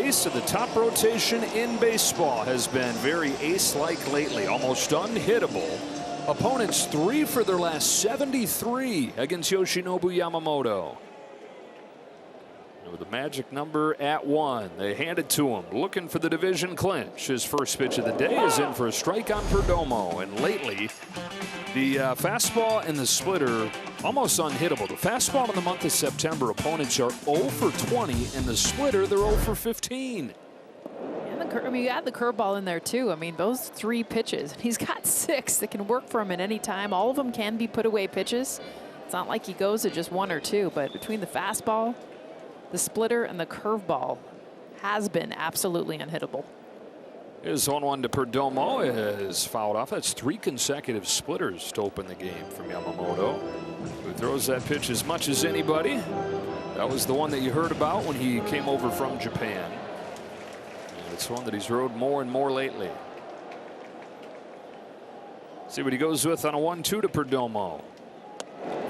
face of the top rotation in baseball has been very ace-like lately, almost unhittable. Opponents 3 for their last 73 against Yoshinobu Yamamoto. With the magic number at 1, they hand it to him, looking for the division clinch. His first pitch of the day is in for a strike on Perdomo, and lately the fastball and the splitter almost unhittable. The fastball in the month of September, opponents are 0 for 20, and the splitter they're 0 for 15. And you add the curveball in there too. I mean, those 3 pitches, he's got 6 that can work for him at any time. All of them can be put away pitches. It's not like he goes at just 1 or 2, but between the fastball, the splitter, and the curveball has been absolutely unhittable. Here's 1-1 to Perdomo, is fouled off. That's 3 consecutive splitters to open the game from Yamamoto, who throws that pitch as much as anybody. That was the one that you heard about when he came over from Japan. And it's one that he's rode more and more lately. See what he goes with on a 1-2 to Perdomo.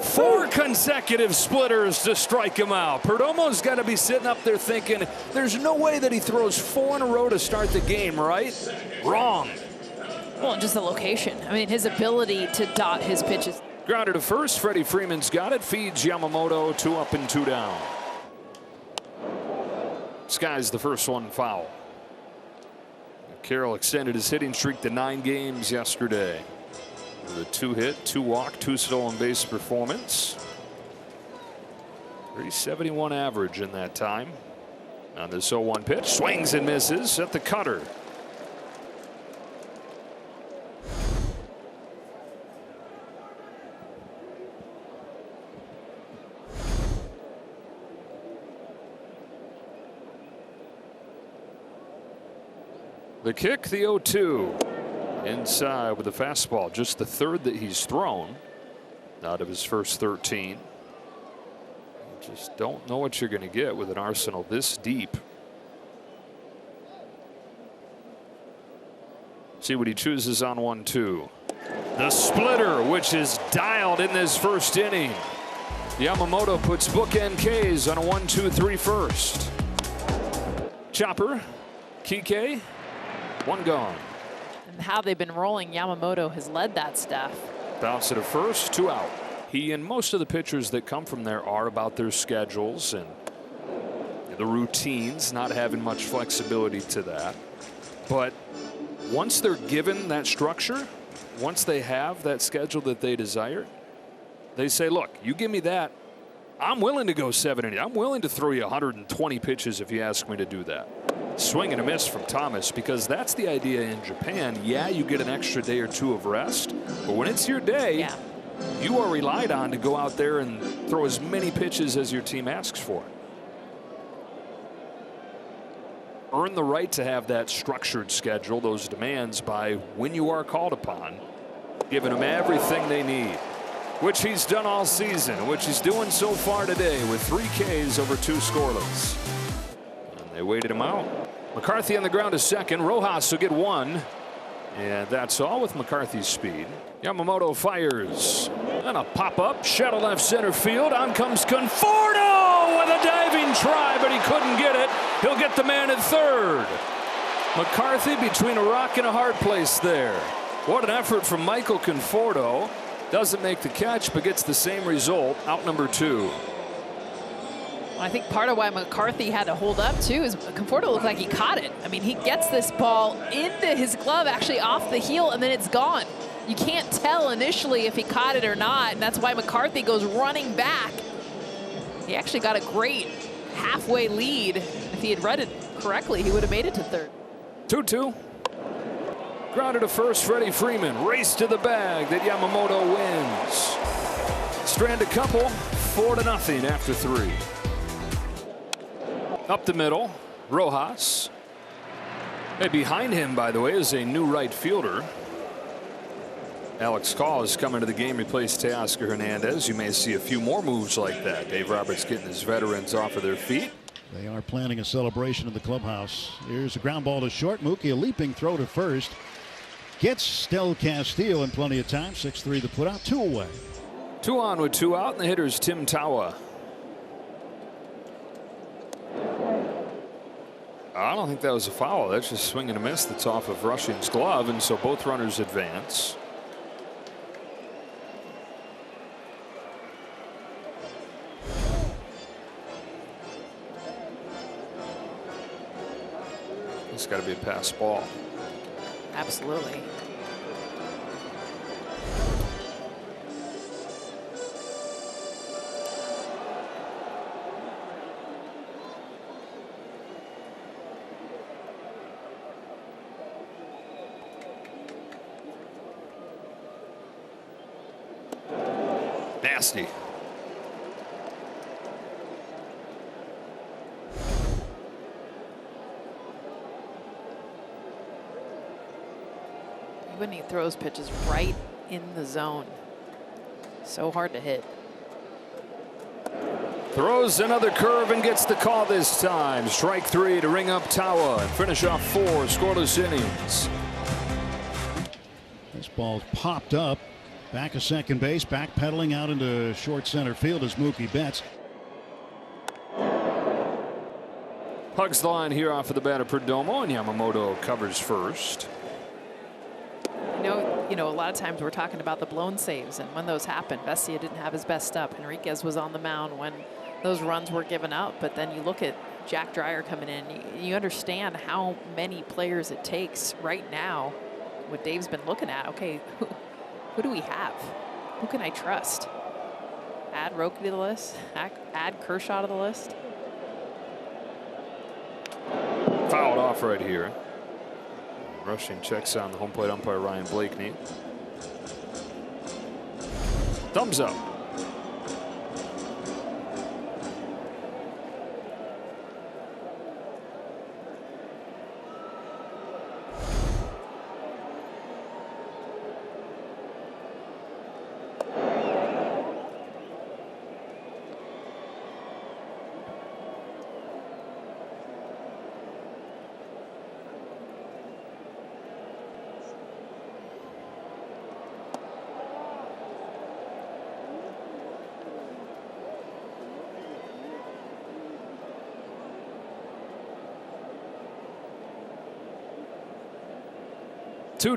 4 consecutive splitters to strike him out. Perdomo's got to be sitting up there thinking, there's no way that he throws 4 in a row to start the game, right? Wrong. Well, and just the location. I mean, his ability to dot his pitches. Grounded to first. Freddie Freeman's got it. Feeds Yamamoto 2 up and 2 down. Skies the first one foul. Carroll extended his hitting streak to 9 games yesterday. With a 2-hit, 2-walk, 2 stolen base performance. 371 average in that time. On this 0-1 pitch, swings and misses at the cutter. The kick, the 0-2. Inside with a fastball, just the 3rd that he's thrown out of his first 13. You just don't know what you're going to get with an arsenal this deep. See what he chooses on 1-2. The splitter, which is dialed in this first inning. Yamamoto puts bookend Ks on a 1-2-3 first. Chopper, Kike, 1 gone. And how they've been rolling, Yamamoto has led that stuff. Bounce it to first, 2 out. He and most of the pitchers that come from there are about their schedules and the routines, not having much flexibility to that. But once they're given that structure, once they have that schedule that they desire, they say, look, you give me that, I'm willing to go 7 innings. I'm willing to throw you 120 pitches if you ask me to do that. Swing and a miss from Thomas, because that's the idea in Japan. Yeah, you get an extra day or 2 of rest, but when it's your day, you are relied on to go out there and throw as many pitches as your team asks for. Earn the right to have that structured schedule, those demands, by when you are called upon, giving them everything they need, which he's done all season, which he's doing so far today with 3 Ks over 2 scoreless. And they waited him out. McCarthy on the ground to second. Rojas will get 1. And that's all with McCarthy's speed. Yamamoto fires. And a pop-up, shuttle left center field. On comes Conforto with a diving try, but he couldn't get it. He'll get the man at third. McCarthy between a rock and a hard place there. What an effort from Michael Conforto. Doesn't make the catch, but gets the same result. Out number 2. Well, I think part of why McCarthy had to hold up too is Conforto looked like he caught it. I mean, he gets this ball into his glove, actually off the heel, and then it's gone. You can't tell initially if he caught it or not, and that's why McCarthy goes running back. He actually got a great halfway lead. If he had read it correctly, he would have made it to third. 2-2. Grounded to first, Freddie Freeman. Race to the bag that Yamamoto wins. Strand a couple, 4-0 after 3. Up the middle, Rojas. Hey, behind him, by the way, is a new right fielder. Alex Call is coming to the game, replaced Teoscar Hernandez. You may see a few more moves like that. Dave Roberts getting his veterans off of their feet. They are planning a celebration in the clubhouse. Here's a ground ball to short. Mookie, a leaping throw to first. Gets Del Castillo in plenty of time. 6-3 to put out, 2 away. 2 on with 2 out, and the hitter's Tim Tawa. I don't think that was a foul. That's just swing and a miss that's off of Rushing's glove, and so both runners advance. It's got to be a pass ball. Absolutely. Nasty. When he throws pitches right in the zone. So hard to hit. Throws another curve and gets the call this time. Strike 3 to ring up Tawa and finish off 4 scoreless innings. This ball popped up. Back of second base, backpedaling out into short center field as Mookie Betts. Hugs the line here off of the bat of Perdomo, and Yamamoto covers first. You know, a lot of times we're talking about the blown saves, and when those happen, Vesia didn't have his best stuff. Enriquez was on the mound when those runs were given up, but then you look at Jack Dreyer coming in, you understand how many players it takes right now. What Dave's been looking at, okay, who do we have? Who can I trust? Add Roque to the list, add Kershaw to the list. Fouled off right here. Rushing checks on the home plate umpire Ryan Blakeney. Thumbs up.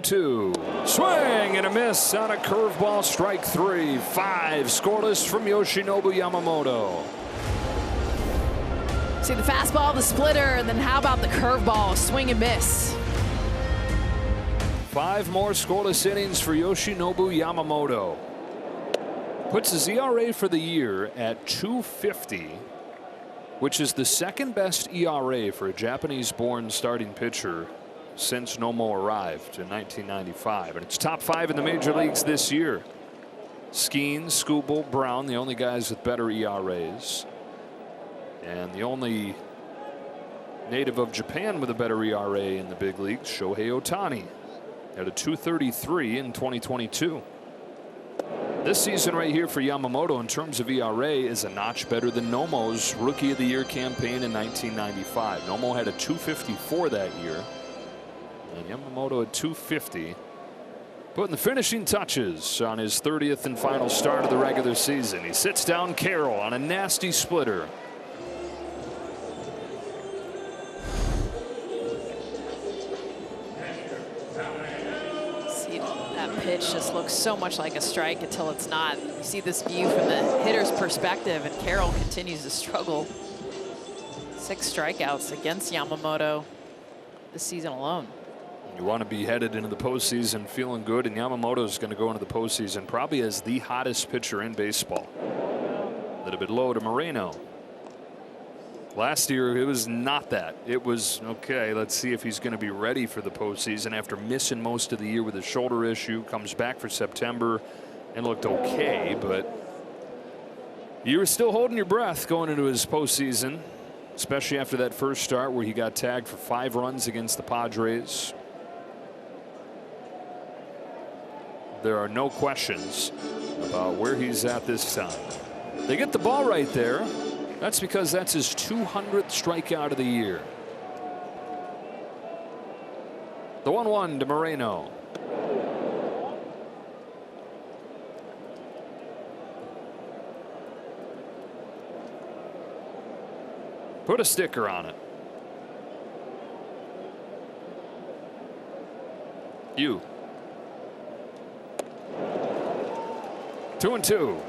Two. Swing and a miss on a curveball, strike 3. 5 scoreless from Yoshinobu Yamamoto. See the fastball, the splitter, and then how about the curveball, swing and miss. 5 more scoreless innings for Yoshinobu Yamamoto. Puts his ERA for the year at 2.50, which is the second best ERA for a Japanese-born starting pitcher since Nomo arrived in 1995, and it's top 5 in the major leagues this year. Skeen, Skubal, Brown, the only guys with better ERAs, and the only native of Japan with a better ERA in the big leagues, Shohei Ohtani, at a 2.33 in 2022. This season right here for Yamamoto in terms of ERA is a notch better than Nomo's Rookie of the Year campaign in 1995. Nomo had a 2.54 that year. And Yamamoto at 2.50, putting the finishing touches on his 30th and final start of the regular season. He sits down Carroll on a nasty splitter. See, that pitch just looks so much like a strike until it's not. You see this view from the hitter's perspective, and Carroll continues to struggle. 6 strikeouts against Yamamoto this season alone. You want to be headed into the postseason feeling good, and Yamamoto is going to go into the postseason probably as the hottest pitcher in baseball. A little bit low to Moreno. Last year it was not that. It was okay, let's see if he's going to be ready for the postseason after missing most of the year with a shoulder issue. Comes back for September and looked okay, but you were still holding your breath going into his postseason, especially after that first start where he got tagged for 5 runs against the Padres. There are no questions about where he's at this time. They get the ball right there. That's because that's his 200th strikeout of the year. The 1-1 to Moreno. Put a sticker on it. You. 2-2.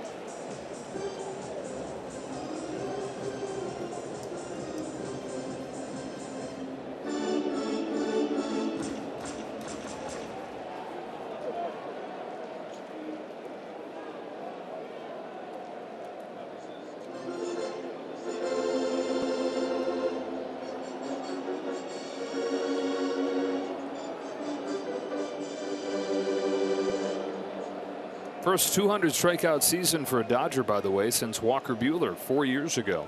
First 200 strikeout season for a Dodger, by the way, since Walker Buehler 4 years ago.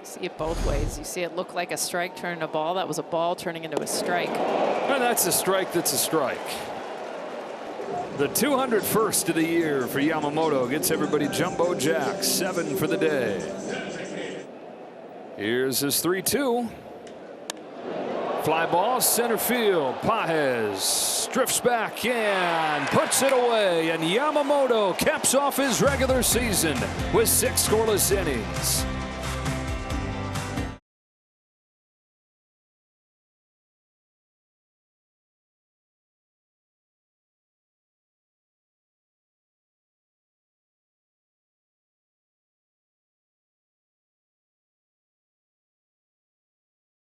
See it both ways. You see it look like a strike turning a ball. That was a ball turning into a strike. And that's a strike that's a strike. The 201st of the year for Yamamoto gets everybody jumbo jack. 7 for the day. Here's his 3-2. Fly ball center field. Pages drifts back and puts it away. And Yamamoto caps off his regular season with 6 scoreless innings.